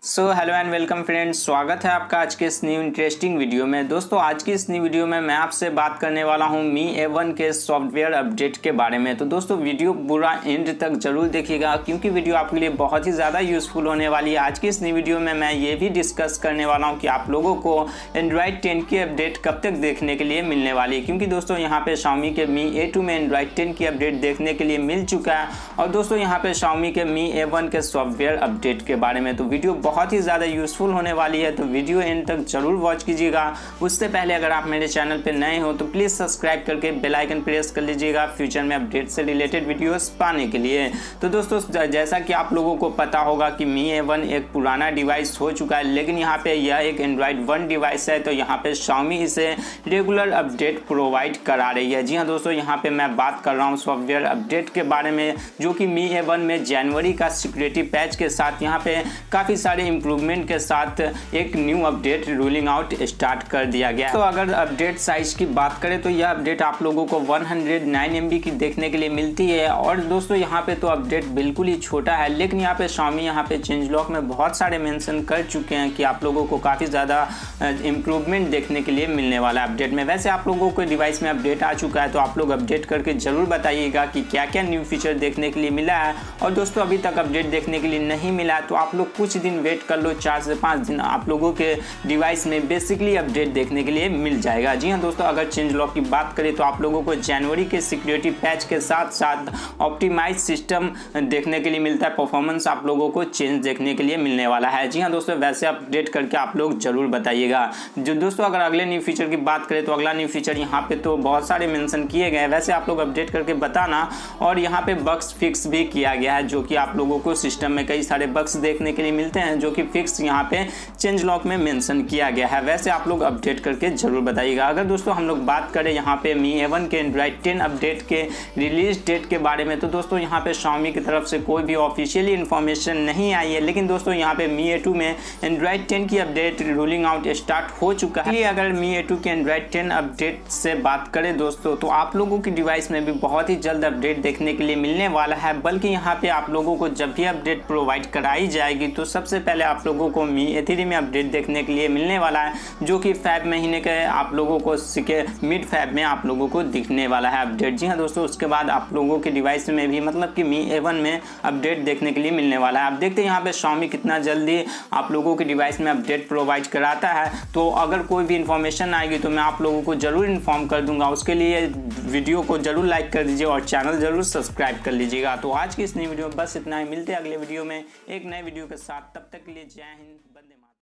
So hello and welcome friends, स्वागत है आपका आज के इस न्यू इंटरेस्टिंग वीडियो में। दोस्तों आज की इस न्यू वीडियो में मैं आपसे बात करने वाला हूं मी A1 के सॉफ्टवेयर अपडेट के बारे में। तो दोस्तों वीडियो पूरा एंड तक जरूर देखिएगा क्योंकि वीडियो आपके लिए बहुत ही ज़्यादा यूज़फुल होने वाली है। आज की इस न्यू वीडियो में मैं ये भी डिस्कस करने वाला हूँ कि आप लोगों को एंड्रॉयड 10 की अपडेट कब तक देखने के लिए मिलने वाली है, क्योंकि दोस्तों यहाँ पे Xiaomi के मी A2 में एंड्रॉयड 10 की अपडेट देखने के लिए मिल चुका है। और दोस्तों यहाँ पे Xiaomi के मी A1 के सॉफ्टवेयर अपडेट के बारे में तो वीडियो बहुत ही ज़्यादा यूज़फुल होने वाली है, तो वीडियो एंड तक जरूर वॉच कीजिएगा। उससे पहले अगर आप मेरे चैनल पे नए हो तो प्लीज़ सब्सक्राइब करके बेल आइकन प्रेस कर लीजिएगा फ्यूचर में अपडेट से रिलेटेड वीडियोस पाने के लिए। तो दोस्तों जैसा कि आप लोगों को पता होगा कि मी A1 एक पुराना डिवाइस हो चुका है, लेकिन यहाँ पे यह एक एंड्रॉयड 1 डिवाइस है। तो यहाँ पे Xiaomi इसे रेगुलर अपडेट प्रोवाइड करा रही है। जी हाँ दोस्तों, यहाँ पे मैं बात कर रहा हूँ सॉफ्टवेयर अपडेट के बारे में, जो कि मी A1 में जनवरी का सिक्योरिटी पैच के साथ यहाँ पे काफ़ी सारे इम्प्रूवमेंट के साथ एक new update rolling out start कर दिया गया। तो अगर अपडेट साइज की बात करें तो यह अपडेट आप लोगों को 109 MB की देखने के लिए मिलती है। और दोस्तों यहाँ पे तो अपडेट बिल्कुल ही छोटा है, लेकिन यहाँ पे Xiaomi यहाँ पे चेंज लॉक में बहुत सारे मेंशन कर चुके हैं कि आप लोगों को काफ़ी ज़्यादा इम्प्रूवमेंट देखने के लिए मिलने वाला है अपडेट में। वैसे आप लोगों को डिवाइस में अपडेट आ चुका है, तो आप लोग अपडेट करके ज़रूर बताइएगा कि क्या क्या न्यू फीचर देखने के लिए मिला है। और दोस्तों अभी तक अपडेट देखने के लिए नहीं मिला है तो आप लोग कुछ दिन वेट कर लो, 4 से 5 दिन आप लोगों के डिवाइस में बेसिकली अपडेट देखने के लिए मिल जाएगा। जी हाँ दोस्तों, अगर चेंज लॉक की बात करें तो आप लोगों को जनवरी के सिक्योरिटी पैच के साथ साथ ऑप्टिमाइज सिस्टम देखने के लिए मिलता है। परफॉर्मेंस आप लोगों को चेंज देखने के लिए मिलने वाला है। जी हाँ दोस्तों, वैसे अपडेट करके आप लोग जरूर बताइएगा। जो दोस्तों अगर अगले न्यू फीचर की बात करें तो अगला न्यू फीचर यहाँ पे तो बहुत सारे मेंशन किए गए हैं, वैसे आप लोग अपडेट करके बताना। और यहाँ पे बग्स फिक्स भी किया गया है, जो कि आप लोगों को सिस्टम में कई सारे बग्स देखने के लिए मिलते हैं, जो कि फिक्स यहाँ पे चेंज लॉक में मेंशन किया गया है। वैसे आप लोग अपडेट करके जरूर बताइएगा। अगर दोस्तों हम लोग बात करें यहाँ पे मी A1 के एंड्रॉयड 10 अपडेट के रिलीज डेट के बारे में, तो दोस्तों यहाँ पे Xiaomi की तरफ से कोई भी ऑफिशियली इन्फॉर्मेशन नहीं आई है, लेकिन दोस्तों यहाँ पे मी A2 में एंड्रॉयड 10 की अपडेट रोलिंग आउट स्टार्ट हो चुका है। इसलिए अगर मी A2 के एंड्रॉयड 10 अपडेट से बात करें दोस्तों, तो आप लोगों की डिवाइस में भी बहुत ही जल्द अपडेट देखने के लिए मिलने वाला है। बल्कि यहाँ पे आप लोगों को जब भी अपडेट प्रोवाइड कराई जाएगी तो सबसे पहले आप लोगों को मी A3 में अपडेट देखने के लिए मिलने वाला है, जो कि फेब महीने के आप लोगों को मिड फेब में आप लोगों को दिखने वाला है अपडेट। जी हाँ दोस्तों, उसके बाद आप लोगों के डिवाइस में भी मतलब कि मी A1 में अपडेट देखने के लिए मिलने वाला है। आप देखते हैं यहाँ पे Xiaomi कितना जल्दी आप लोगों के डिवाइस में अपडेट प्रोवाइड कराता है। तो अगर कोई भी इन्फॉर्मेशन आएगी तो मैं आप लोगों को जरूर इन्फॉर्म कर दूंगा। उसके लिए वीडियो को जरूर लाइक कर दीजिए और चैनल जरूर सब्सक्राइब कर लीजिएगा। तो आज की इस नई वीडियो में बस इतना ही, मिलते हैं अगले वीडियो में एक नए वीडियो के साथ। तब तक के लिए जय हिंद, वंदे मातरम।